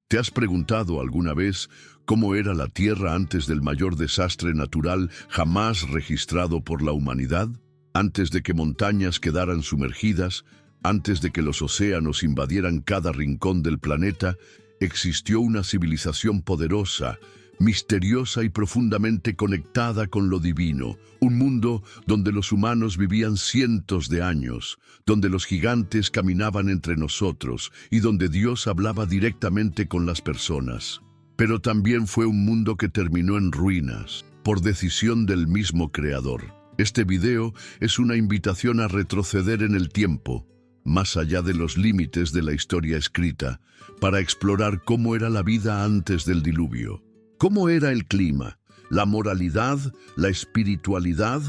¿Te has preguntado alguna vez cómo era la Tierra antes del mayor desastre natural jamás registrado por la humanidad? Antes de que montañas quedaran sumergidas, antes de que los océanos invadieran cada rincón del planeta, existió una civilización poderosa, misteriosa y profundamente conectada con lo divino, un mundo donde los humanos vivían cientos de años, donde los gigantes caminaban entre nosotros y donde Dios hablaba directamente con las personas. Pero también fue un mundo que terminó en ruinas, por decisión del mismo Creador. Este video es una invitación a retroceder en el tiempo, más allá de los límites de la historia escrita, para explorar cómo era la vida antes del diluvio. ¿Cómo era el clima? ¿La moralidad? ¿La espiritualidad?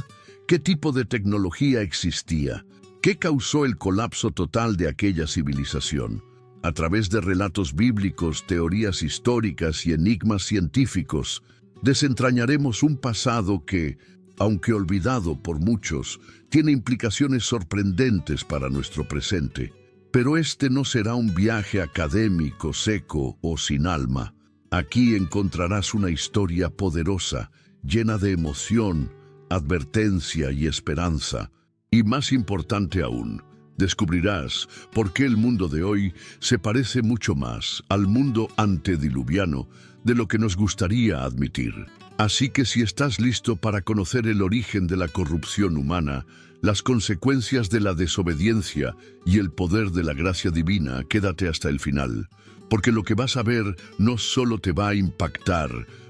¿Qué tipo de tecnología existía? ¿Qué causó el colapso total de aquella civilización? A través de relatos bíblicos, teorías históricas y enigmas científicos, desentrañaremos un pasado que, aunque olvidado por muchos, tiene implicaciones sorprendentes para nuestro presente. Pero este no será un viaje académico, seco o sin alma. Aquí encontrarás una historia poderosa, llena de emoción, advertencia y esperanza. Y más importante aún, descubrirás por qué el mundo de hoy se parece mucho más al mundo antediluviano de lo que nos gustaría admitir. Así que si estás listo para conocer el origen de la corrupción humana, las consecuencias de la desobediencia y el poder de la gracia divina, quédate hasta el final. Porque lo que vas a ver no solo te va a impactar,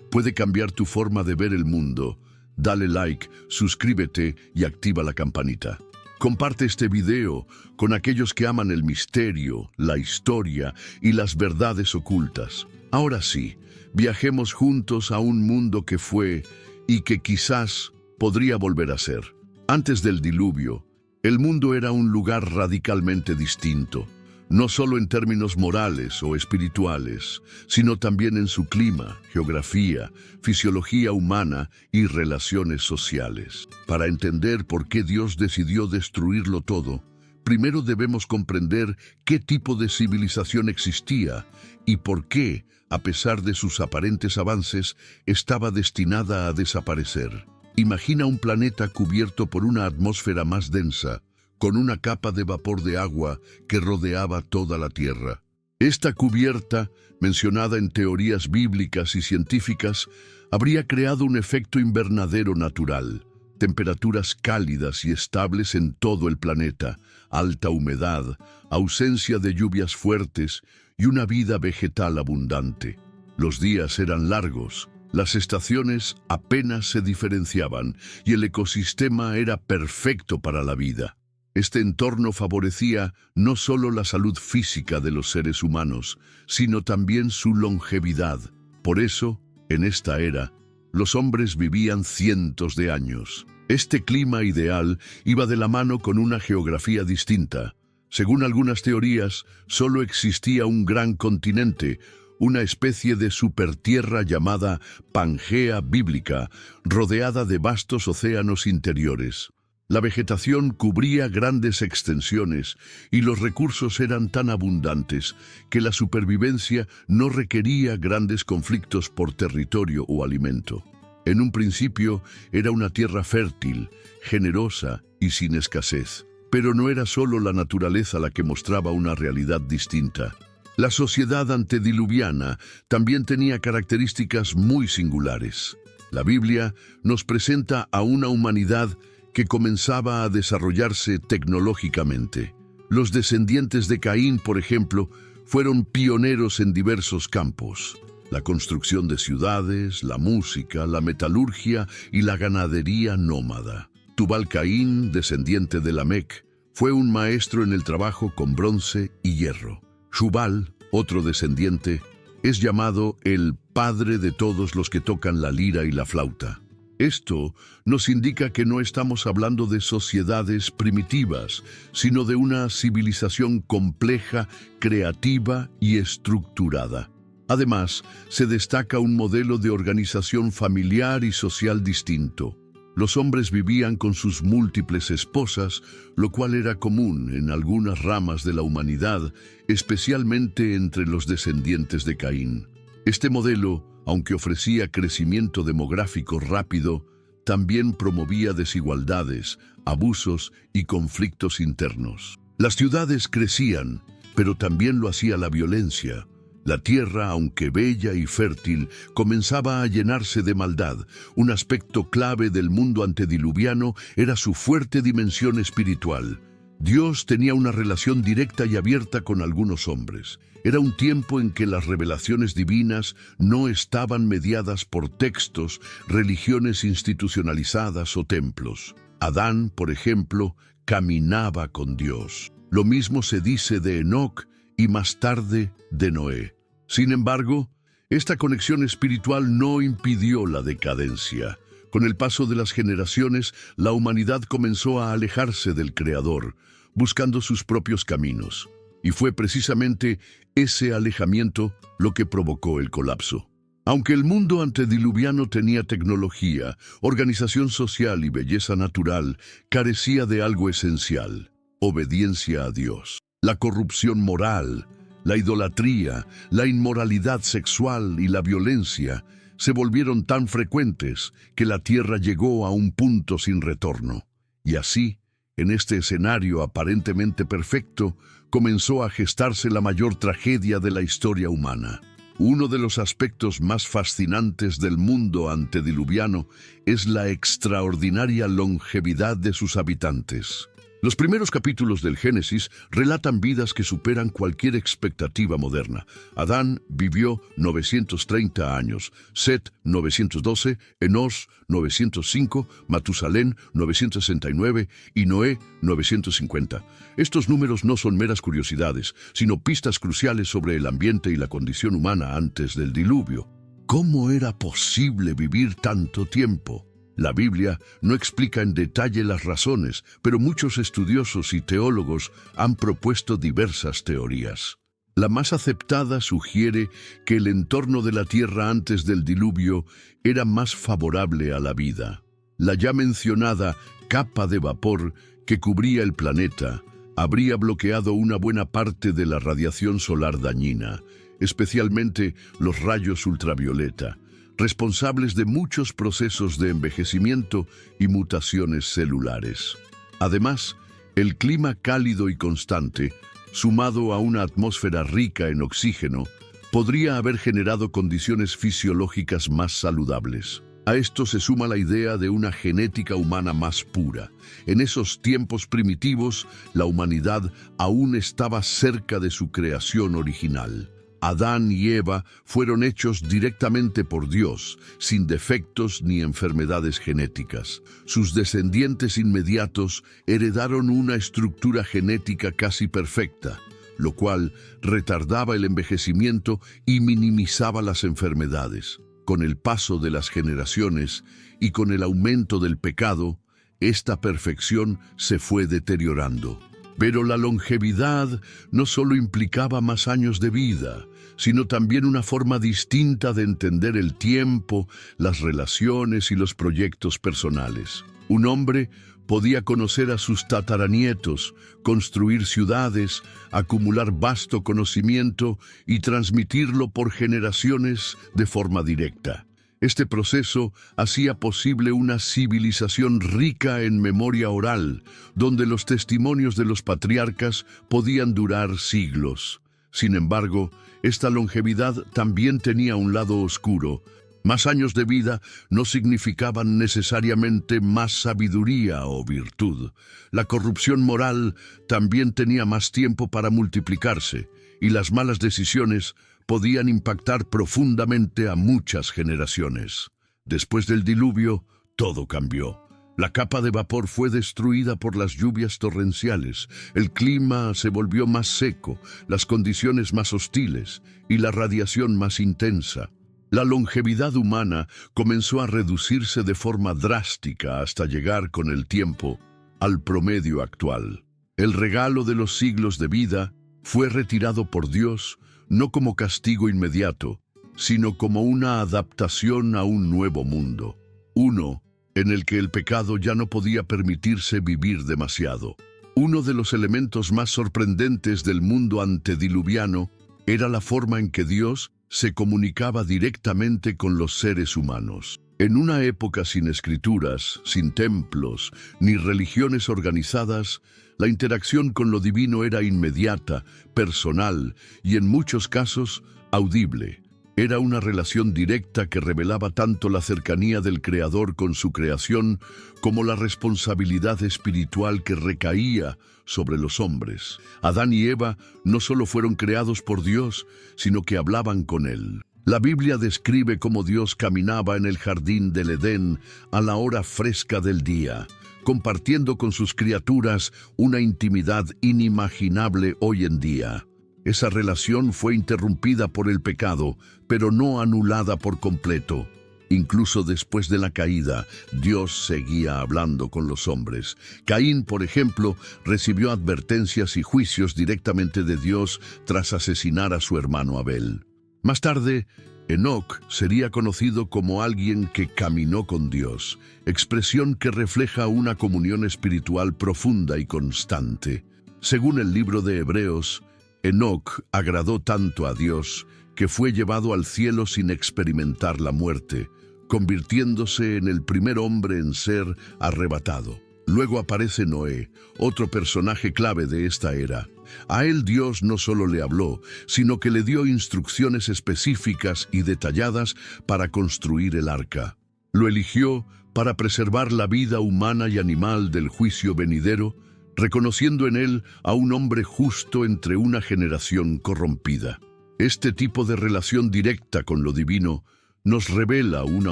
puede cambiar tu forma de ver el mundo. Dale like, suscríbete y activa la campanita. Comparte este video con aquellos que aman el misterio, la historia y las verdades ocultas. Ahora sí, viajemos juntos a un mundo que fue y que quizás podría volver a ser. Antes del diluvio, el mundo era un lugar radicalmente distinto. No solo en términos morales o espirituales, sino también en su clima, geografía, fisiología humana y relaciones sociales. Para entender por qué Dios decidió destruirlo todo, primero debemos comprender qué tipo de civilización existía y por qué, a pesar de sus aparentes avances, estaba destinada a desaparecer. Imagina un planeta cubierto por una atmósfera más densa, con una capa de vapor de agua que rodeaba toda la Tierra. Esta cubierta, mencionada en teorías bíblicas y científicas, habría creado un efecto invernadero natural, temperaturas cálidas y estables en todo el planeta, alta humedad, ausencia de lluvias fuertes y una vida vegetal abundante. Los días eran largos, las estaciones apenas se diferenciaban y el ecosistema era perfecto para la vida. Este entorno favorecía no solo la salud física de los seres humanos, sino también su longevidad. Por eso, en esta era, los hombres vivían cientos de años. Este clima ideal iba de la mano con una geografía distinta. Según algunas teorías, solo existía un gran continente, una especie de supertierra llamada Pangea bíblica, rodeada de vastos océanos interiores. La vegetación cubría grandes extensiones y los recursos eran tan abundantes que la supervivencia no requería grandes conflictos por territorio o alimento. En un principio era una tierra fértil, generosa y sin escasez. Pero no era solo la naturaleza la que mostraba una realidad distinta. La sociedad antediluviana también tenía características muy singulares. La Biblia nos presenta a una humanidad que comenzaba a desarrollarse tecnológicamente. Los descendientes de Caín, por ejemplo, fueron pioneros en diversos campos: la construcción de ciudades, la música, la metalurgia y la ganadería nómada. Tubal-Caín, descendiente de Lamec, fue un maestro en el trabajo con bronce y hierro. Shubal, otro descendiente, es llamado el padre de todos los que tocan la lira y la flauta. Esto nos indica que no estamos hablando de sociedades primitivas, sino de una civilización compleja, creativa y estructurada. Además, se destaca un modelo de organización familiar y social distinto. Los hombres vivían con sus múltiples esposas, lo cual era común en algunas ramas de la humanidad, especialmente entre los descendientes de Caín. Este modelo, aunque ofrecía crecimiento demográfico rápido, también promovía desigualdades, abusos y conflictos internos. Las ciudades crecían, pero también lo hacía la violencia. La tierra, aunque bella y fértil, comenzaba a llenarse de maldad. Un aspecto clave del mundo antediluviano era su fuerte dimensión espiritual. Dios tenía una relación directa y abierta con algunos hombres. Era un tiempo en que las revelaciones divinas no estaban mediadas por textos, religiones institucionalizadas o templos. Adán, por ejemplo, caminaba con Dios. Lo mismo se dice de Enoc y más tarde de Noé. Sin embargo, esta conexión espiritual no impidió la decadencia. Con el paso de las generaciones, la humanidad comenzó a alejarse del Creador, buscando sus propios caminos. Y fue precisamente ese alejamiento lo que provocó el colapso. Aunque el mundo antediluviano tenía tecnología, organización social y belleza natural, carecía de algo esencial: obediencia a Dios. La corrupción moral, la idolatría, la inmoralidad sexual y la violencia se volvieron tan frecuentes que la tierra llegó a un punto sin retorno. Y así, en este escenario aparentemente perfecto, comenzó a gestarse la mayor tragedia de la historia humana. Uno de los aspectos más fascinantes del mundo antediluviano es la extraordinaria longevidad de sus habitantes. Los primeros capítulos del Génesis relatan vidas que superan cualquier expectativa moderna. Adán vivió 930 años, Set 912, Enos 905, Matusalén 969 y Noé 950. Estos números no son meras curiosidades, sino pistas cruciales sobre el ambiente y la condición humana antes del diluvio. ¿Cómo era posible vivir tanto tiempo? La Biblia no explica en detalle las razones, pero muchos estudiosos y teólogos han propuesto diversas teorías. La más aceptada sugiere que el entorno de la Tierra antes del diluvio era más favorable a la vida. La ya mencionada capa de vapor que cubría el planeta habría bloqueado una buena parte de la radiación solar dañina, especialmente los rayos ultravioleta, responsables de muchos procesos de envejecimiento y mutaciones celulares. Además, el clima cálido y constante, sumado a una atmósfera rica en oxígeno, podría haber generado condiciones fisiológicas más saludables. A esto se suma la idea de una genética humana más pura. En esos tiempos primitivos, la humanidad aún estaba cerca de su creación original. Adán y Eva fueron hechos directamente por Dios, sin defectos ni enfermedades genéticas. Sus descendientes inmediatos heredaron una estructura genética casi perfecta, lo cual retardaba el envejecimiento y minimizaba las enfermedades. Con el paso de las generaciones y con el aumento del pecado, esta perfección se fue deteriorando. Pero la longevidad no solo implicaba más años de vida, sino también una forma distinta de entender el tiempo, las relaciones y los proyectos personales. Un hombre podía conocer a sus tataranietos, construir ciudades, acumular vasto conocimiento y transmitirlo por generaciones de forma directa. Este proceso hacía posible una civilización rica en memoria oral, donde los testimonios de los patriarcas podían durar siglos. Sin embargo, esta longevidad también tenía un lado oscuro. Más años de vida no significaban necesariamente más sabiduría o virtud. La corrupción moral también tenía más tiempo para multiplicarse, y las malas decisiones podían impactar profundamente a muchas generaciones. Después del diluvio, todo cambió. La capa de vapor fue destruida por las lluvias torrenciales, el clima se volvió más seco, las condiciones más hostiles y la radiación más intensa. La longevidad humana comenzó a reducirse de forma drástica hasta llegar con el tiempo al promedio actual. El regalo de los siglos de vida fue retirado por Dios no como castigo inmediato, sino como una adaptación a un nuevo mundo, uno en el que el pecado ya no podía permitirse vivir demasiado. Uno de los elementos más sorprendentes del mundo antediluviano era la forma en que Dios se comunicaba directamente con los seres humanos. En una época sin escrituras, sin templos, ni religiones organizadas, la interacción con lo divino era inmediata, personal y en muchos casos audible. Era una relación directa que revelaba tanto la cercanía del Creador con su creación como la responsabilidad espiritual que recaía sobre los hombres. Adán y Eva no solo fueron creados por Dios, sino que hablaban con Él. La Biblia describe cómo Dios caminaba en el jardín del Edén a la hora fresca del día, compartiendo con sus criaturas una intimidad inimaginable hoy en día. Esa relación fue interrumpida por el pecado, pero no anulada por completo. Incluso después de la caída, Dios seguía hablando con los hombres. Caín, por ejemplo, recibió advertencias y juicios directamente de Dios tras asesinar a su hermano Abel. Más tarde, Enoc sería conocido como alguien que caminó con Dios, expresión que refleja una comunión espiritual profunda y constante. Según el libro de Hebreos, Enoc agradó tanto a Dios que fue llevado al cielo sin experimentar la muerte, convirtiéndose en el primer hombre en ser arrebatado. Luego aparece Noé, otro personaje clave de esta era. A él Dios no solo le habló, sino que le dio instrucciones específicas y detalladas para construir el arca. Lo eligió para preservar la vida humana y animal del juicio venidero, reconociendo en él a un hombre justo entre una generación corrompida. Este tipo de relación directa con lo divino nos revela una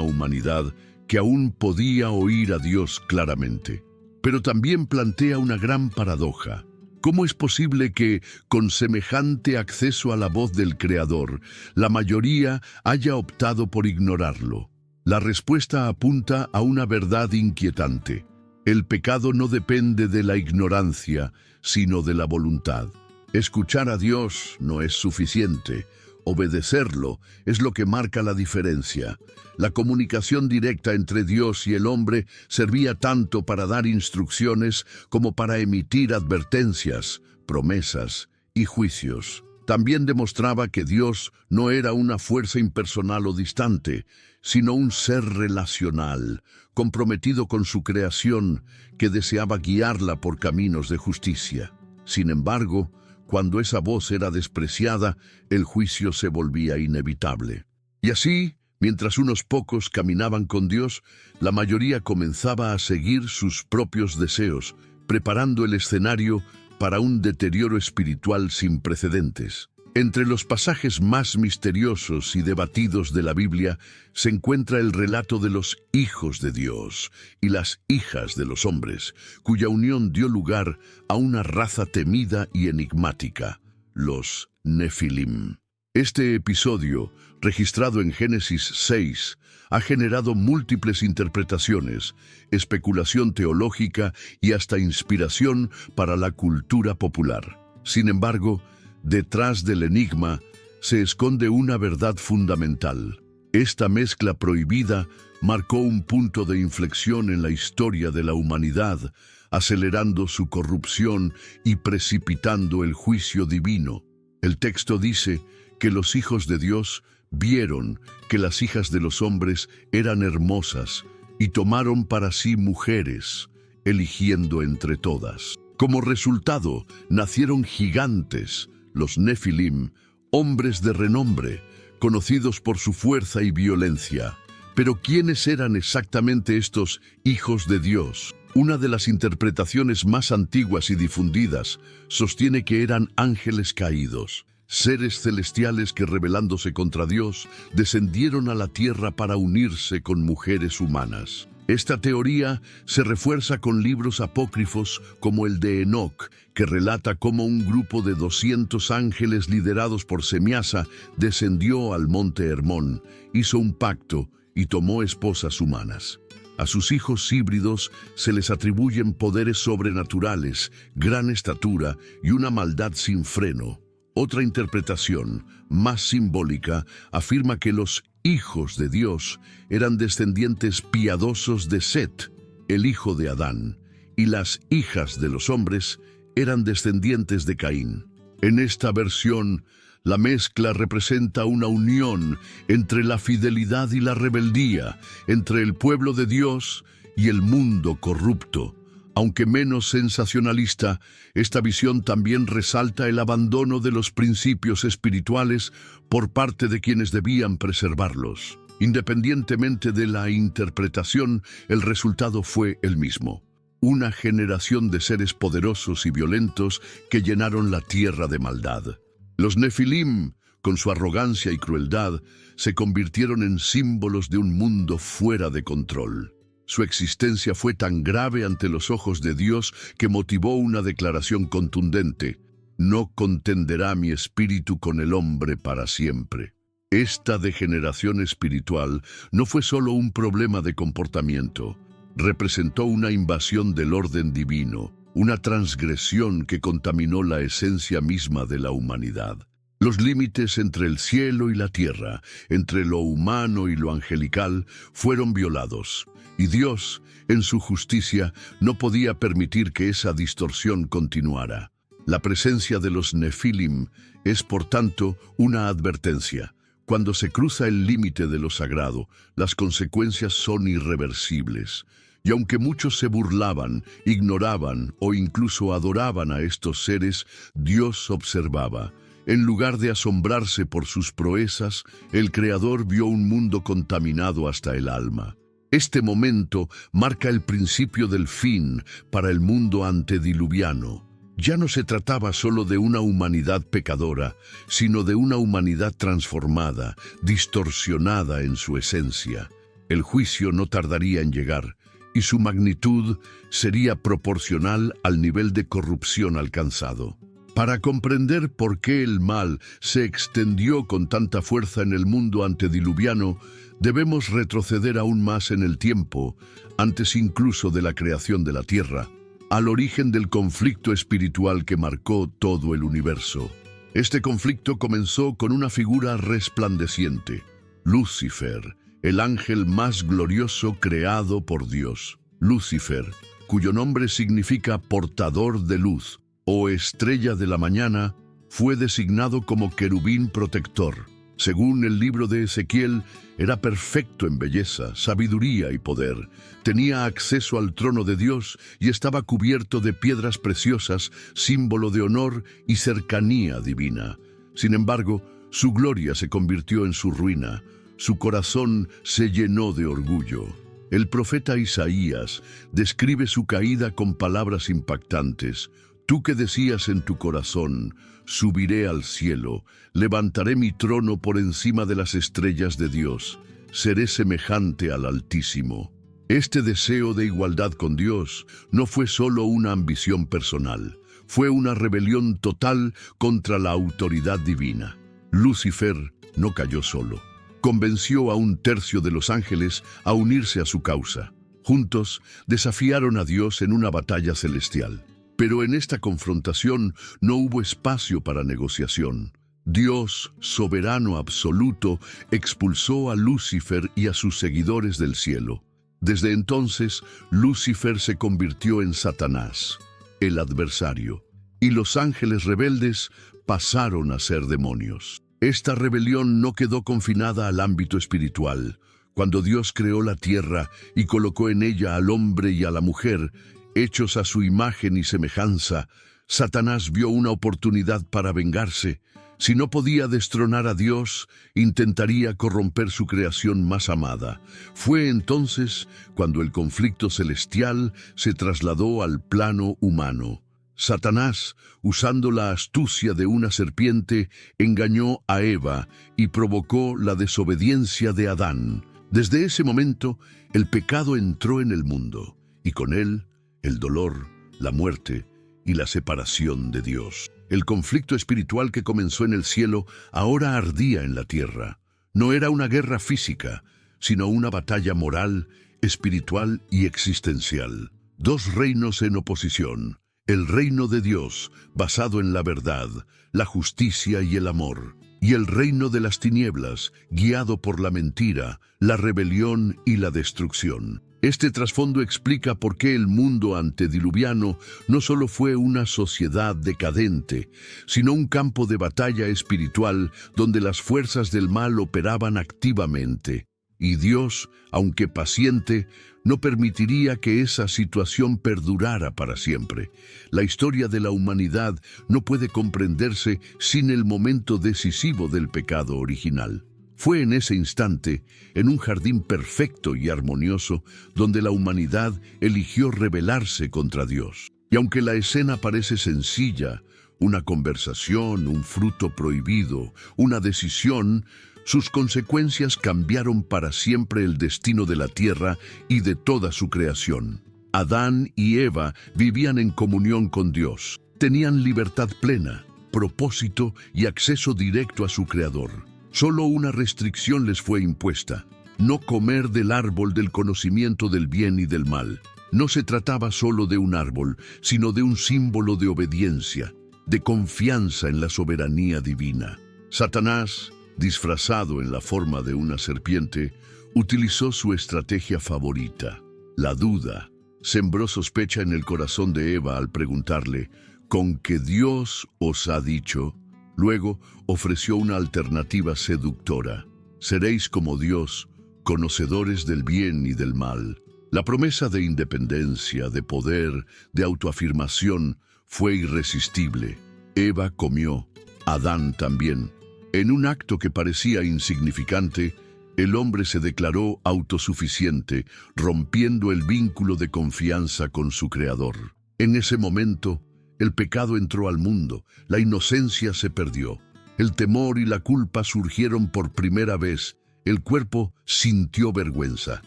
humanidad que aún podía oír a Dios claramente. Pero también plantea una gran paradoja. ¿Cómo es posible que, con semejante acceso a la voz del Creador, la mayoría haya optado por ignorarlo? La respuesta apunta a una verdad inquietante. El pecado no depende de la ignorancia, sino de la voluntad. Escuchar a Dios no es suficiente. Obedecerlo es lo que marca la diferencia. La comunicación directa entre Dios y el hombre servía tanto para dar instrucciones como para emitir advertencias, promesas y juicios. También demostraba que Dios no era una fuerza impersonal o distante, sino un ser relacional, comprometido con su creación, que deseaba guiarla por caminos de justicia. Sin embargo, cuando esa voz era despreciada, el juicio se volvía inevitable. Y así, mientras unos pocos caminaban con Dios, la mayoría comenzaba a seguir sus propios deseos, preparando el escenario para un deterioro espiritual sin precedentes. Entre los pasajes más misteriosos y debatidos de la Biblia se encuentra el relato de los hijos de Dios y las hijas de los hombres, cuya unión dio lugar a una raza temida y enigmática, los Nefilim. Este episodio, registrado en Génesis 6, ha generado múltiples interpretaciones, especulación teológica y hasta inspiración para la cultura popular. Sin embargo, detrás del enigma se esconde una verdad fundamental. Esta mezcla prohibida marcó un punto de inflexión en la historia de la humanidad, acelerando su corrupción y precipitando el juicio divino. El texto dice que los hijos de Dios vieron que las hijas de los hombres eran hermosas y tomaron para sí mujeres, eligiendo entre todas. Como resultado, nacieron gigantes, los Nefilim, hombres de renombre, conocidos por su fuerza y violencia. Pero ¿quiénes eran exactamente estos hijos de Dios? Una de las interpretaciones más antiguas y difundidas sostiene que eran ángeles caídos, seres celestiales que, rebelándose contra Dios, descendieron a la tierra para unirse con mujeres humanas. Esta teoría se refuerza con libros apócrifos como el de Enoc, que relata cómo un grupo de 200 ángeles liderados por Semiasa descendió al monte Hermón, hizo un pacto y tomó esposas humanas. A sus hijos híbridos se les atribuyen poderes sobrenaturales, gran estatura y una maldad sin freno. Otra interpretación, más simbólica, afirma que los hijos de Dios eran descendientes piadosos de Set, el hijo de Adán, y las hijas de los hombres eran descendientes de Caín. En esta versión, la mezcla representa una unión entre la fidelidad y la rebeldía, entre el pueblo de Dios y el mundo corrupto. Aunque menos sensacionalista, esta visión también resalta el abandono de los principios espirituales por parte de quienes debían preservarlos. Independientemente de la interpretación, el resultado fue el mismo: una generación de seres poderosos y violentos que llenaron la tierra de maldad. Los Nefilim, con su arrogancia y crueldad, se convirtieron en símbolos de un mundo fuera de control. Su existencia fue tan grave ante los ojos de Dios que motivó una declaración contundente: no contenderá mi espíritu con el hombre para siempre. Esta degeneración espiritual no fue solo un problema de comportamiento, representó una invasión del orden divino, una transgresión que contaminó la esencia misma de la humanidad. Los límites entre el cielo y la tierra, entre lo humano y lo angelical, fueron violados, y Dios, en su justicia, no podía permitir que esa distorsión continuara. La presencia de los Nefilim es, por tanto, una advertencia. Cuando se cruza el límite de lo sagrado, las consecuencias son irreversibles. Y aunque muchos se burlaban, ignoraban o incluso adoraban a estos seres, Dios observaba. En lugar de asombrarse por sus proezas, el Creador vio un mundo contaminado hasta el alma. Este momento marca el principio del fin para el mundo antediluviano. Ya no se trataba solo de una humanidad pecadora, sino de una humanidad transformada, distorsionada en su esencia. El juicio no tardaría en llegar, y su magnitud sería proporcional al nivel de corrupción alcanzado. Para comprender por qué el mal se extendió con tanta fuerza en el mundo antediluviano, debemos retroceder aún más en el tiempo, antes incluso de la creación de la tierra, al origen del conflicto espiritual que marcó todo el universo. Este conflicto comenzó con una figura resplandeciente: Lucifer, el ángel más glorioso creado por Dios. Lucifer, cuyo nombre significa portador de luz o estrella de la mañana, fue designado como querubín protector. Según el libro de Ezequiel, era perfecto en belleza, sabiduría y poder. Tenía acceso al trono de Dios y estaba cubierto de piedras preciosas, símbolo de honor y cercanía divina. Sin embargo, su gloria se convirtió en su ruina. Su corazón se llenó de orgullo. El profeta Isaías describe su caída con palabras impactantes: tú que decías en tu corazón, subiré al cielo, levantaré mi trono por encima de las estrellas de Dios, seré semejante al Altísimo. Este deseo de igualdad con Dios no fue solo una ambición personal, fue una rebelión total contra la autoridad divina. Lucifer no cayó solo. Convenció a un tercio de los ángeles a unirse a su causa. Juntos desafiaron a Dios en una batalla celestial. Pero en esta confrontación no hubo espacio para negociación. Dios, soberano absoluto, expulsó a Lucifer y a sus seguidores del cielo. Desde entonces, Lucifer se convirtió en Satanás, el adversario, y los ángeles rebeldes pasaron a ser demonios. Esta rebelión no quedó confinada al ámbito espiritual. Cuando Dios creó la tierra y colocó en ella al hombre y a la mujer, hechos a su imagen y semejanza, Satanás vio una oportunidad para vengarse. Si no podía destronar a Dios, intentaría corromper su creación más amada. Fue entonces cuando el conflicto celestial se trasladó al plano humano. Satanás, usando la astucia de una serpiente, engañó a Eva y provocó la desobediencia de Adán. Desde ese momento, el pecado entró en el mundo, y con él, el dolor, la muerte y la separación de Dios. El conflicto espiritual que comenzó en el cielo ahora ardía en la tierra. No era una guerra física, sino una batalla moral, espiritual y existencial. Dos reinos en oposición, El reino de Dios, basado en la verdad, la justicia y el amor. Y el reino de las tinieblas, guiado por la mentira, la rebelión y la destrucción. Este trasfondo explica por qué el mundo antediluviano no solo fue una sociedad decadente, sino un campo de batalla espiritual donde las fuerzas del mal operaban activamente. Y Dios, aunque paciente, no permitiría que esa situación perdurara para siempre. La historia de la humanidad no puede comprenderse sin el momento decisivo del pecado original. Fue en ese instante, en un jardín perfecto y armonioso, donde la humanidad eligió rebelarse contra Dios. Y aunque la escena parece sencilla, una conversación, un fruto prohibido, una decisión, sus consecuencias cambiaron para siempre el destino de la tierra y de toda su creación. Adán y Eva vivían en comunión con Dios. Tenían libertad plena, propósito y acceso directo a su Creador. Solo una restricción les fue impuesta: no comer del árbol del conocimiento del bien y del mal. No se trataba solo de un árbol, sino de un símbolo de obediencia, de confianza en la soberanía divina. Satanás, disfrazado en la forma de una serpiente, utilizó su estrategia favorita, la duda. Sembró sospecha en el corazón de Eva al preguntarle: ¿con qué Dios os ha dicho? Luego ofreció una alternativa seductora: seréis como Dios, conocedores del bien y del mal. La promesa de independencia, de poder, de autoafirmación fue irresistible. Eva comió, Adán también. En un acto que parecía insignificante, el hombre se declaró autosuficiente, rompiendo el vínculo de confianza con su Creador. En ese momento, el pecado entró al mundo, la inocencia se perdió, el temor y la culpa surgieron por primera vez, el cuerpo sintió vergüenza,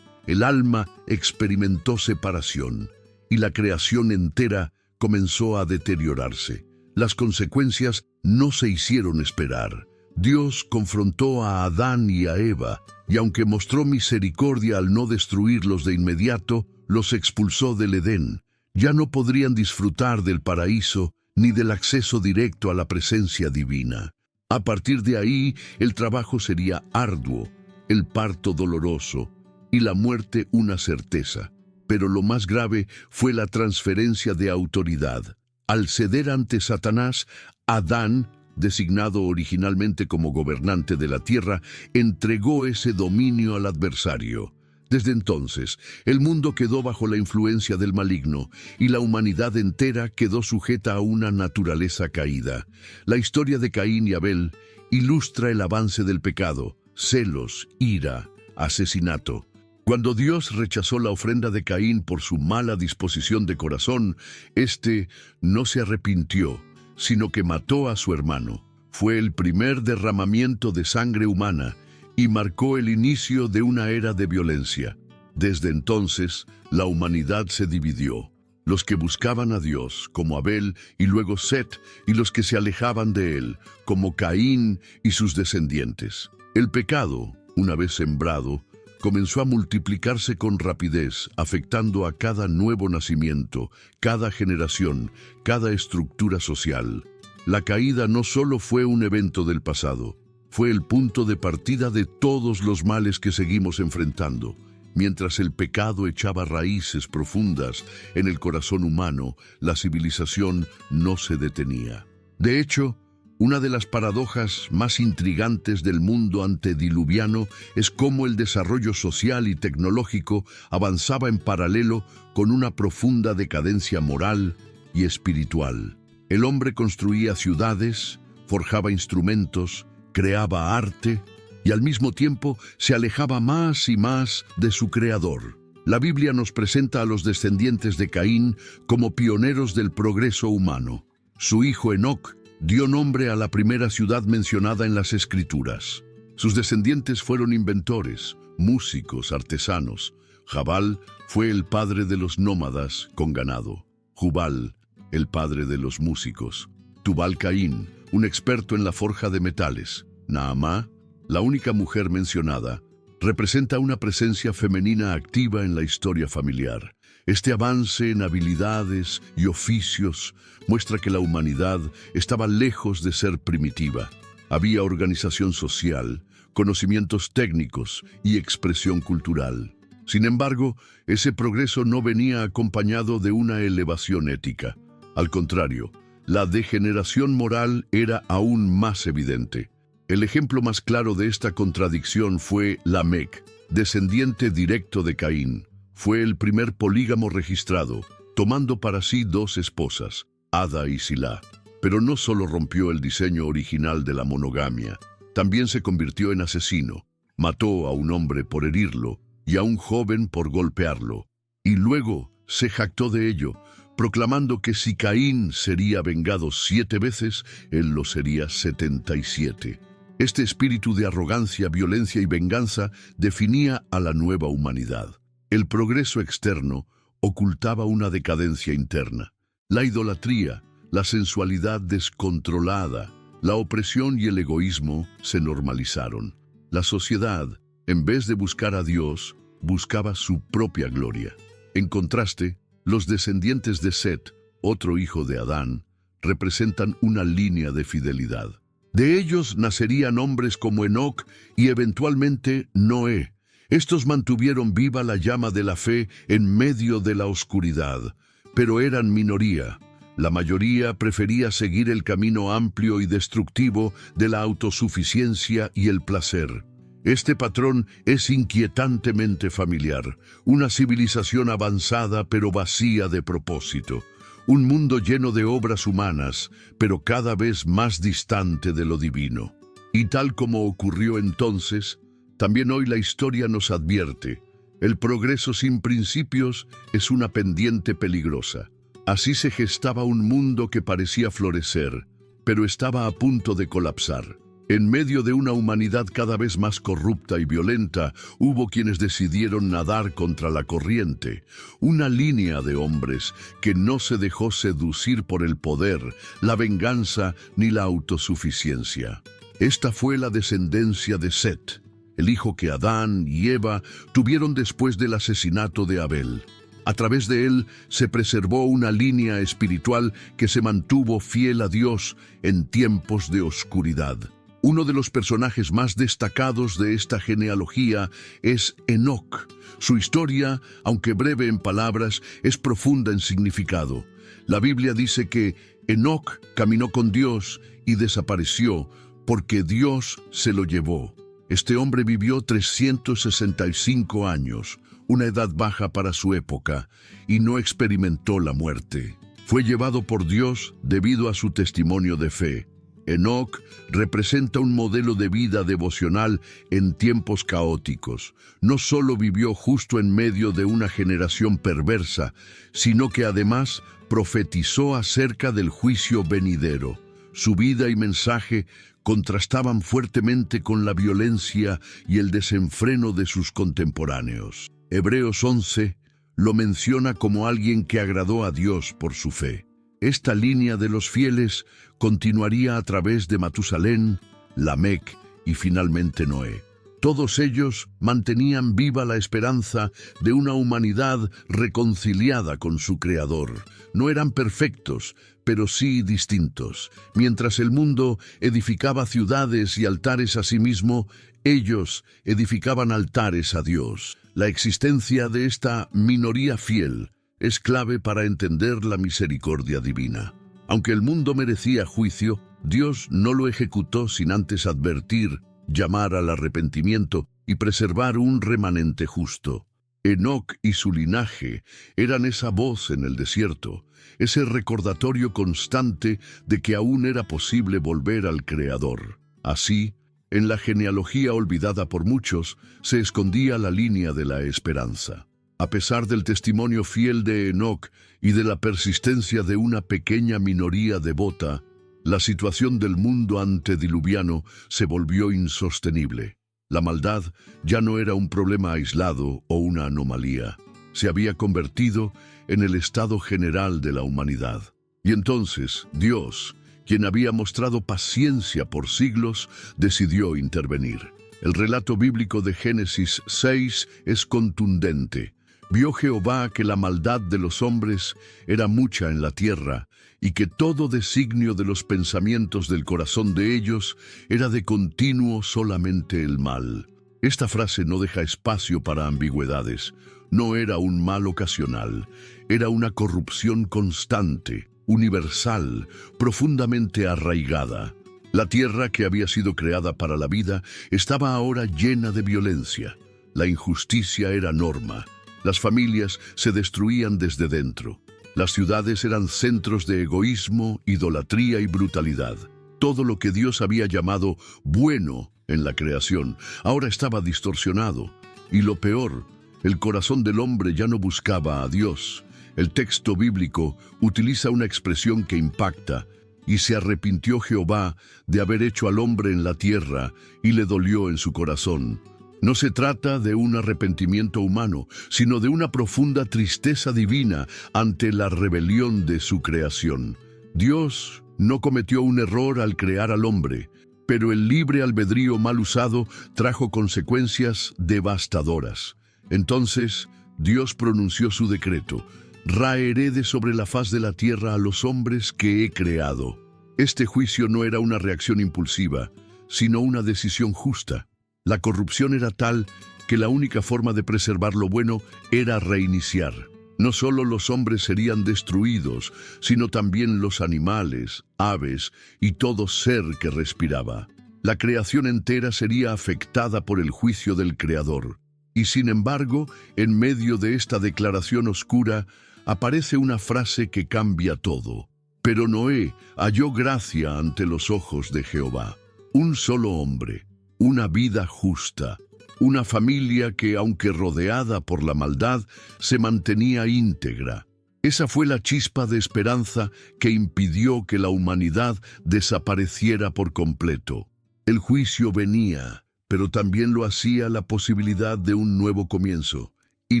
el alma experimentó separación, y la creación entera comenzó a deteriorarse. Las consecuencias no se hicieron esperar. Dios confrontó a Adán y a Eva, y aunque mostró misericordia al no destruirlos de inmediato, los expulsó del Edén. Ya no podrían disfrutar del paraíso ni del acceso directo a la presencia divina. A partir de ahí, el trabajo sería arduo, el parto doloroso y la muerte una certeza. Pero lo más grave fue la transferencia de autoridad. Al ceder ante Satanás, Adán, designado originalmente como gobernante de la tierra, entregó ese dominio al adversario. Desde entonces, el mundo quedó bajo la influencia del maligno y la humanidad entera quedó sujeta a una naturaleza caída. La historia de Caín y Abel ilustra el avance del pecado: celos, ira, asesinato. Cuando Dios rechazó la ofrenda de Caín por su mala disposición de corazón, éste no se arrepintió, sino que mató a su hermano. Fue el primer derramamiento de sangre humana y marcó el inicio de una era de violencia. Desde entonces, la humanidad se dividió: los que buscaban a Dios, como Abel y luego Set, y los que se alejaban de él, como Caín y sus descendientes. El pecado, una vez sembrado, comenzó a multiplicarse con rapidez, afectando a cada nuevo nacimiento, cada generación, cada estructura social. La caída no solo fue un evento del pasado, fue el punto de partida de todos los males que seguimos enfrentando. Mientras el pecado echaba raíces profundas en el corazón humano, la civilización no se detenía. De hecho, una de las paradojas más intrigantes del mundo antediluviano es cómo el desarrollo social y tecnológico avanzaba en paralelo con una profunda decadencia moral y espiritual. El hombre construía ciudades, forjaba instrumentos, creaba arte y al mismo tiempo se alejaba más y más de su Creador. La Biblia nos presenta a los descendientes de Caín como pioneros del progreso humano. Su hijo Enoc dio nombre a la primera ciudad mencionada en las Escrituras. Sus descendientes fueron inventores, músicos, artesanos. Jabal fue el padre de los nómadas con ganado. Jubal, el padre de los músicos. Tubal-Caín, un experto en la forja de metales. Naamá, la única mujer mencionada, representa una presencia femenina activa en la historia familiar. Este avance en habilidades y oficios muestra que la humanidad estaba lejos de ser primitiva. Había organización social, conocimientos técnicos y expresión cultural. Sin embargo, ese progreso no venía acompañado de una elevación ética. Al contrario, la degeneración moral era aún más evidente. El ejemplo más claro de esta contradicción fue Lamec, descendiente directo de Caín. Fue el primer polígamo registrado, tomando para sí 2 esposas, Ada y Silá. Pero no solo rompió el diseño original de la monogamia, también se convirtió en asesino. Mató a un hombre por herirlo y a un joven por golpearlo. Y luego se jactó de ello, proclamando que si Caín sería vengado 7 veces, él lo sería 77. Este espíritu de arrogancia, violencia y venganza definía a la nueva humanidad. El progreso externo ocultaba una decadencia interna. La idolatría, la sensualidad descontrolada, la opresión y el egoísmo se normalizaron. La sociedad, en vez de buscar a Dios, buscaba su propia gloria. En contraste, los descendientes de Set, otro hijo de Adán, representan una línea de fidelidad. De ellos nacerían hombres como Enoc y eventualmente Noé. Estos mantuvieron viva la llama de la fe en medio de la oscuridad, pero eran minoría. La mayoría prefería seguir el camino amplio y destructivo de la autosuficiencia y el placer. Este patrón es inquietantemente familiar, una civilización avanzada pero vacía de propósito. Un mundo lleno de obras humanas, pero cada vez más distante de lo divino. Y tal como ocurrió entonces, también hoy la historia nos advierte: el progreso sin principios es una pendiente peligrosa. Así se gestaba un mundo que parecía florecer, pero estaba a punto de colapsar. En medio de una humanidad cada vez más corrupta y violenta, hubo quienes decidieron nadar contra la corriente. Una línea de hombres que no se dejó seducir por el poder, la venganza ni la autosuficiencia. Esta fue la descendencia de Set, el hijo que Adán y Eva tuvieron después del asesinato de Abel. A través de él se preservó una línea espiritual que se mantuvo fiel a Dios en tiempos de oscuridad. Uno de los personajes más destacados de esta genealogía es Enoc. Su historia, aunque breve en palabras, es profunda en significado. La Biblia dice que Enoc caminó con Dios y desapareció porque Dios se lo llevó. Este hombre vivió 365 años, una edad baja para su época, y no experimentó la muerte. Fue llevado por Dios debido a su testimonio de fe. Enoc representa un modelo de vida devocional en tiempos caóticos. No solo vivió justo en medio de una generación perversa, sino que además profetizó acerca del juicio venidero. Su vida y mensaje contrastaban fuertemente con la violencia y el desenfreno de sus contemporáneos. Hebreos 11 lo menciona como alguien que agradó a Dios por su fe. Esta línea de los fieles continuaría a través de Matusalén, Lamec y finalmente Noé. Todos ellos mantenían viva la esperanza de una humanidad reconciliada con su Creador. No eran perfectos, pero sí distintos. Mientras el mundo edificaba ciudades y altares a sí mismo, ellos edificaban altares a Dios. La existencia de esta minoría fiel es clave para entender la misericordia divina. Aunque el mundo merecía juicio, Dios no lo ejecutó sin antes advertir, llamar al arrepentimiento y preservar un remanente justo. Enoc y su linaje eran esa voz en el desierto, ese recordatorio constante de que aún era posible volver al Creador. Así, en la genealogía olvidada por muchos, se escondía la línea de la esperanza. A pesar del testimonio fiel de Enoc y de la persistencia de una pequeña minoría devota, la situación del mundo antediluviano se volvió insostenible. La maldad ya no era un problema aislado o una anomalía. Se había convertido en el estado general de la humanidad. Y entonces Dios, quien había mostrado paciencia por siglos, decidió intervenir. El relato bíblico de Génesis 6 es contundente. Vio Jehová que la maldad de los hombres era mucha en la tierra, y que todo designio de los pensamientos del corazón de ellos era de continuo solamente el mal. Esta frase no deja espacio para ambigüedades. No era un mal ocasional, era una corrupción constante, universal, profundamente arraigada. La tierra que había sido creada para la vida estaba ahora llena de violencia. La injusticia era norma. Las familias se destruían desde dentro. Las ciudades eran centros de egoísmo, idolatría y brutalidad. Todo lo que Dios había llamado bueno en la creación ahora estaba distorsionado. Y lo peor, el corazón del hombre ya no buscaba a Dios. El texto bíblico utiliza una expresión que impacta: y se arrepintió Jehová de haber hecho al hombre en la tierra, y le dolió en su corazón. No se trata de un arrepentimiento humano, sino de una profunda tristeza divina ante la rebelión de su creación. Dios no cometió un error al crear al hombre, pero el libre albedrío mal usado trajo consecuencias devastadoras. Entonces, Dios pronunció su decreto: raeré de sobre la faz de la tierra a los hombres que he creado. Este juicio no era una reacción impulsiva, sino una decisión justa. La corrupción era tal que la única forma de preservar lo bueno era reiniciar. No solo los hombres serían destruidos, sino también los animales, aves y todo ser que respiraba. La creación entera sería afectada por el juicio del Creador. Y sin embargo, en medio de esta declaración oscura, aparece una frase que cambia todo. Pero Noé halló gracia ante los ojos de Jehová. Un solo hombre, una vida justa, una familia que, aunque rodeada por la maldad, se mantenía íntegra. Esa fue la chispa de esperanza que impidió que la humanidad desapareciera por completo. El juicio venía, pero también lo hacía la posibilidad de un nuevo comienzo. Y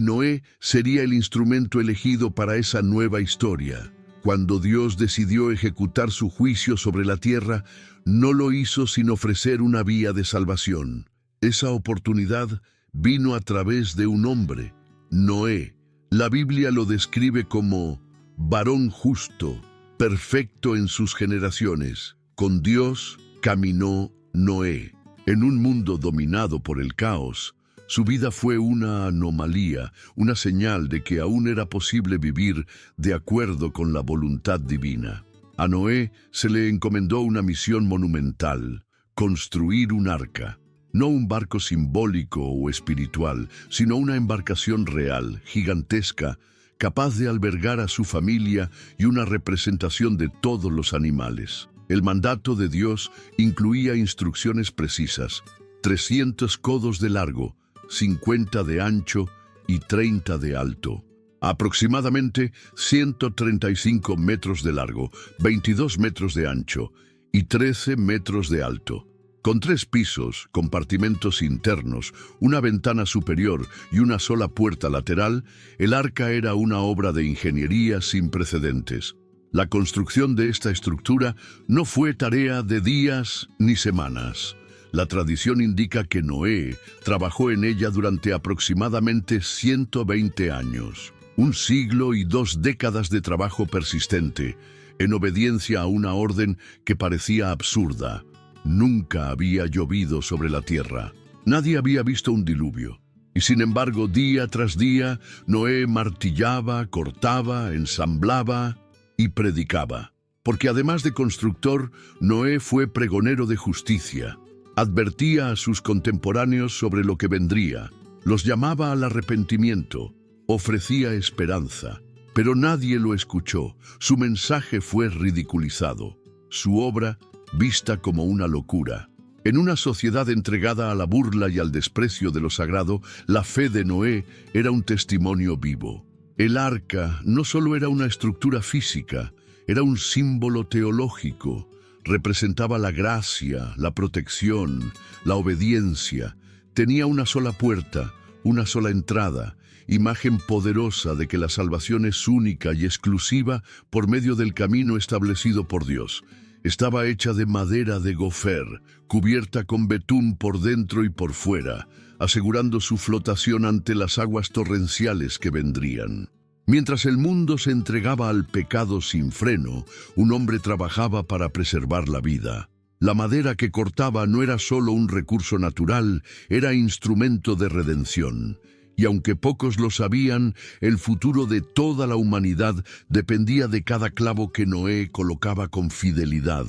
Noé sería el instrumento elegido para esa nueva historia. Cuando Dios decidió ejecutar su juicio sobre la tierra, no lo hizo sin ofrecer una vía de salvación. Esa oportunidad vino a través de un hombre, Noé. La Biblia lo describe como varón justo, perfecto en sus generaciones. Con Dios caminó Noé. En un mundo dominado por el caos, su vida fue una anomalía, una señal de que aún era posible vivir de acuerdo con la voluntad divina. A Noé se le encomendó una misión monumental: construir un arca. No un barco simbólico o espiritual, sino una embarcación real, gigantesca, capaz de albergar a su familia y una representación de todos los animales. El mandato de Dios incluía instrucciones precisas: 300 codos de largo, 50 de ancho y 30 de alto. Aproximadamente 135 metros de largo, 22 metros de ancho y 13 metros de alto. Con 3 pisos, compartimentos internos, una ventana superior y una sola puerta lateral, el arca era una obra de ingeniería sin precedentes. La construcción de esta estructura no fue tarea de días ni semanas. La tradición indica que Noé trabajó en ella durante aproximadamente 120 años. Un siglo y 2 décadas de trabajo persistente, en obediencia a una orden que parecía absurda. Nunca había llovido sobre la tierra. Nadie había visto un diluvio. Y sin embargo, día tras día, Noé martillaba, cortaba, ensamblaba y predicaba. Porque además de constructor, Noé fue pregonero de justicia. Advertía a sus contemporáneos sobre lo que vendría. Los llamaba al arrepentimiento. Ofrecía esperanza. Pero nadie lo escuchó. Su mensaje fue ridiculizado. Su obra vista como una locura. En una sociedad entregada a la burla y al desprecio de lo sagrado, la fe de Noé era un testimonio vivo. El arca no solo era una estructura física, era un símbolo teológico. Representaba la gracia, la protección, la obediencia. Tenía una sola puerta, una sola entrada, imagen poderosa de que la salvación es única y exclusiva por medio del camino establecido por Dios. Estaba hecha de madera de gofer, cubierta con betún por dentro y por fuera, asegurando su flotación ante las aguas torrenciales que vendrían. Mientras el mundo se entregaba al pecado sin freno, un hombre trabajaba para preservar la vida. La madera que cortaba no era solo un recurso natural, era instrumento de redención. Y aunque pocos lo sabían, el futuro de toda la humanidad dependía de cada clavo que Noé colocaba con fidelidad.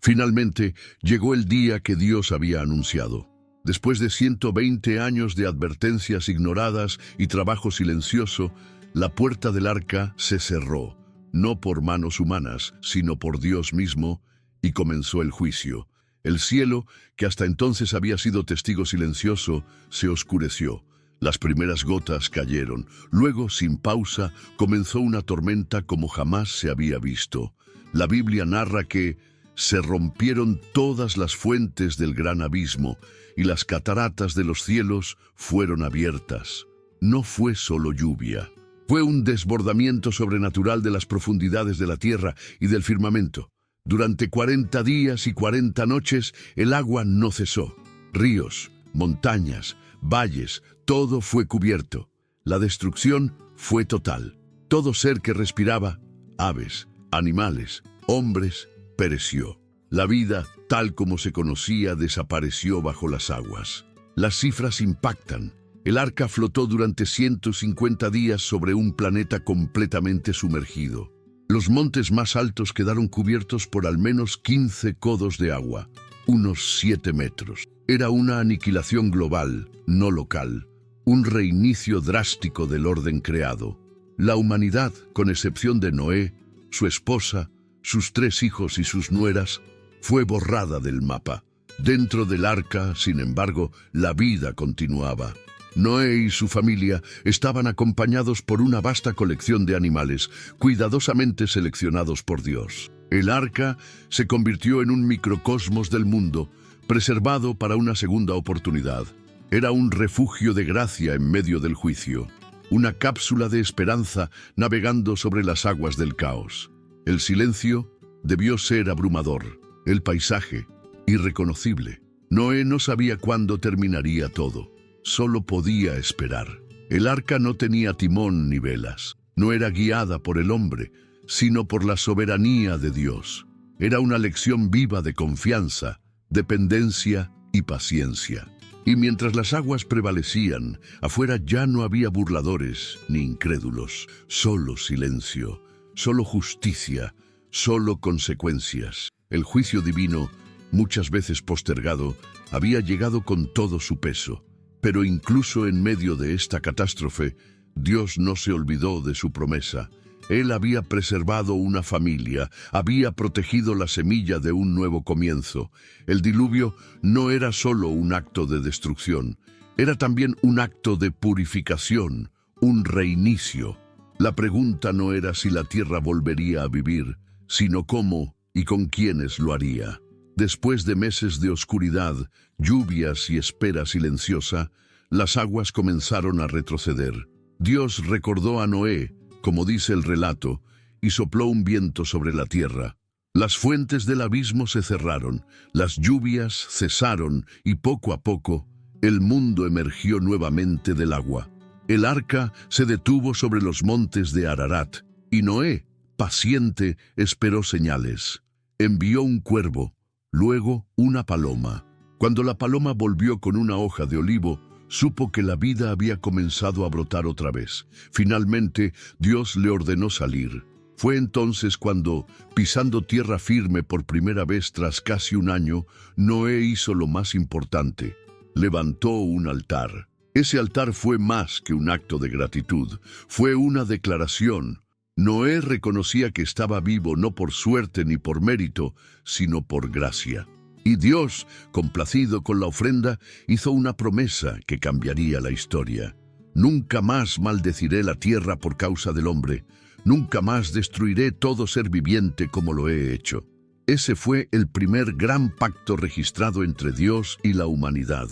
Finalmente, llegó el día que Dios había anunciado. Después de 120 años de advertencias ignoradas y trabajo silencioso, la puerta del arca se cerró, no por manos humanas, sino por Dios mismo, y comenzó el juicio. El cielo, que hasta entonces había sido testigo silencioso, se oscureció. Las primeras gotas cayeron. Luego, sin pausa, comenzó una tormenta como jamás se había visto. La Biblia narra que se rompieron todas las fuentes del gran abismo y las cataratas de los cielos fueron abiertas. No fue solo lluvia. Fue un desbordamiento sobrenatural de las profundidades de la tierra y del firmamento. Durante 40 días y 40 noches el agua no cesó. Ríos, montañas, valles, todo fue cubierto. La destrucción fue total. Todo ser que respiraba, aves, animales, hombres, pereció. La vida, tal como se conocía, desapareció bajo las aguas. Las cifras impactan. El arca flotó durante 150 días sobre un planeta completamente sumergido. Los montes más altos quedaron cubiertos por al menos 15 codos de agua, unos 7 metros. Era una aniquilación global, no local, un reinicio drástico del orden creado. La humanidad, con excepción de Noé, su esposa, sus 3 hijos y sus nueras, fue borrada del mapa. Dentro del arca, sin embargo, la vida continuaba. Noé y su familia estaban acompañados por una vasta colección de animales, cuidadosamente seleccionados por Dios. El arca se convirtió en un microcosmos del mundo, preservado para una segunda oportunidad. Era un refugio de gracia en medio del juicio, una cápsula de esperanza navegando sobre las aguas del caos. El silencio debió ser abrumador, el paisaje irreconocible. Noé no sabía cuándo terminaría todo. Solo podía esperar. El arca no tenía timón ni velas. No era guiada por el hombre, sino por la soberanía de Dios. Era una lección viva de confianza, dependencia y paciencia. Y mientras las aguas prevalecían, afuera ya no había burladores ni incrédulos. Solo silencio, solo justicia, solo consecuencias. El juicio divino, muchas veces postergado, había llegado con todo su peso. Pero incluso en medio de esta catástrofe, Dios no se olvidó de su promesa. Él había preservado una familia, había protegido la semilla de un nuevo comienzo. El diluvio no era solo un acto de destrucción, era también un acto de purificación, un reinicio. La pregunta no era si la tierra volvería a vivir, sino cómo y con quiénes lo haría. Después de meses de oscuridad, lluvias y espera silenciosa, las aguas comenzaron a retroceder. Dios recordó a Noé, como dice el relato, y sopló un viento sobre la tierra. Las fuentes del abismo se cerraron, las lluvias cesaron y poco a poco el mundo emergió nuevamente del agua. El arca se detuvo sobre los montes de Ararat y Noé, paciente, esperó señales. Envió un cuervo, luego una paloma. Cuando la paloma volvió con una hoja de olivo, supo que la vida había comenzado a brotar otra vez. Finalmente, Dios le ordenó salir. Fue entonces cuando, pisando tierra firme por primera vez tras casi un año, Noé hizo lo más importante. Levantó un altar. Ese altar fue más que un acto de gratitud. Fue una declaración. Noé reconocía que estaba vivo no por suerte ni por mérito, sino por gracia. Y Dios, complacido con la ofrenda, hizo una promesa que cambiaría la historia. Nunca más maldeciré la tierra por causa del hombre. Nunca más destruiré todo ser viviente como lo he hecho. Ese fue el primer gran pacto registrado entre Dios y la humanidad.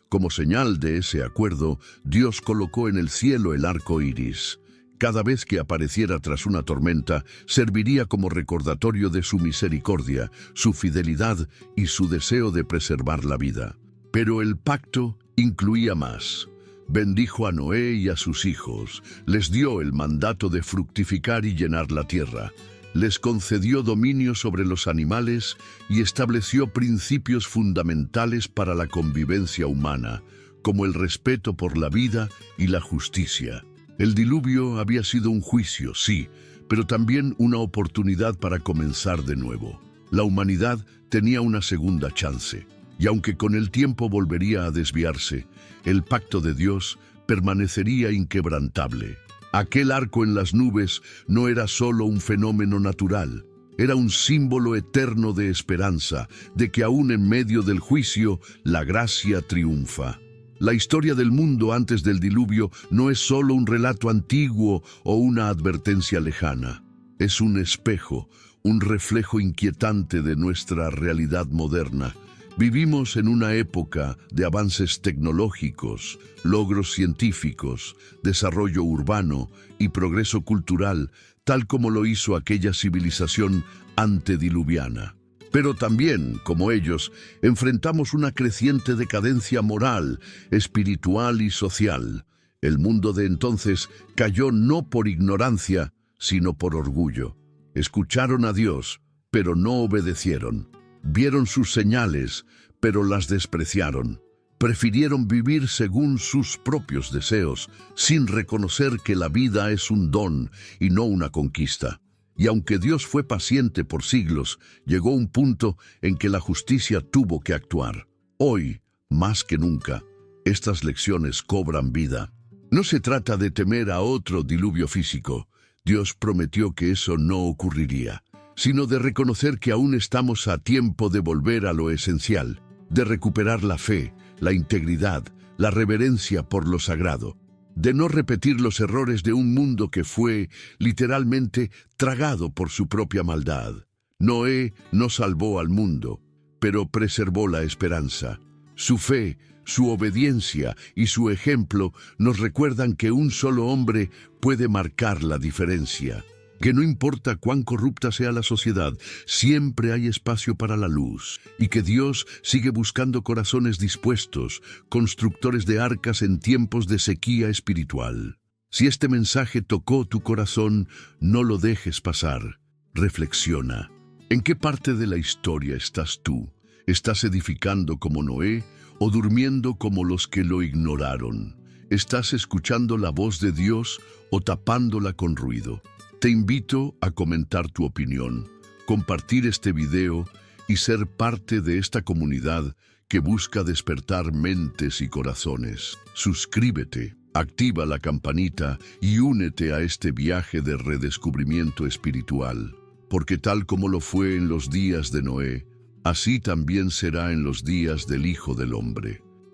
Como señal de ese acuerdo, Dios colocó en el cielo el arco iris. Cada vez que apareciera tras una tormenta, serviría como recordatorio de su misericordia, su fidelidad y su deseo de preservar la vida. Pero el pacto incluía más. Bendijo a Noé y a sus hijos, les dio el mandato de fructificar y llenar la tierra, les concedió dominio sobre los animales y estableció principios fundamentales para la convivencia humana, como el respeto por la vida y la justicia. El diluvio había sido un juicio, sí, pero también una oportunidad para comenzar de nuevo. La humanidad tenía una segunda chance, y aunque con el tiempo volvería a desviarse, el pacto de Dios permanecería inquebrantable. Aquel arco en las nubes no era solo un fenómeno natural, era un símbolo eterno de esperanza, de que aún en medio del juicio, la gracia triunfa. La historia del mundo antes del diluvio no es solo un relato antiguo o una advertencia lejana. Es un espejo, un reflejo inquietante de nuestra realidad moderna. Vivimos en una época de avances tecnológicos, logros científicos, desarrollo urbano y progreso cultural, tal como lo hizo aquella civilización antediluviana. Pero también, como ellos, enfrentamos una creciente decadencia moral, espiritual y social. El mundo de entonces cayó no por ignorancia, sino por orgullo. Escucharon a Dios, pero no obedecieron. Vieron sus señales, pero las despreciaron. Prefirieron vivir según sus propios deseos, sin reconocer que la vida es un don y no una conquista. Y aunque Dios fue paciente por siglos, llegó un punto en que la justicia tuvo que actuar. Hoy, más que nunca, estas lecciones cobran vida. No se trata de temer a otro diluvio físico. Dios prometió que eso no ocurriría, sino de reconocer que aún estamos a tiempo de volver a lo esencial, de recuperar la fe, la integridad, la reverencia por lo sagrado, de no repetir los errores de un mundo que fue, literalmente, tragado por su propia maldad. Noé no salvó al mundo, pero preservó la esperanza. Su fe, su obediencia y su ejemplo nos recuerdan que un solo hombre puede marcar la diferencia. Que no importa cuán corrupta sea la sociedad, siempre hay espacio para la luz, y que Dios sigue buscando corazones dispuestos, constructores de arcas en tiempos de sequía espiritual. Si este mensaje tocó tu corazón, no lo dejes pasar. Reflexiona. ¿En qué parte de la historia estás tú? ¿Estás edificando como Noé o durmiendo como los que lo ignoraron? ¿Estás escuchando la voz de Dios o tapándola con ruido? Te invito a comentar tu opinión, compartir este video y ser parte de esta comunidad que busca despertar mentes y corazones. Suscríbete, activa la campanita y únete a este viaje de redescubrimiento espiritual, porque tal como lo fue en los días de Noé, así también será en los días del Hijo del Hombre.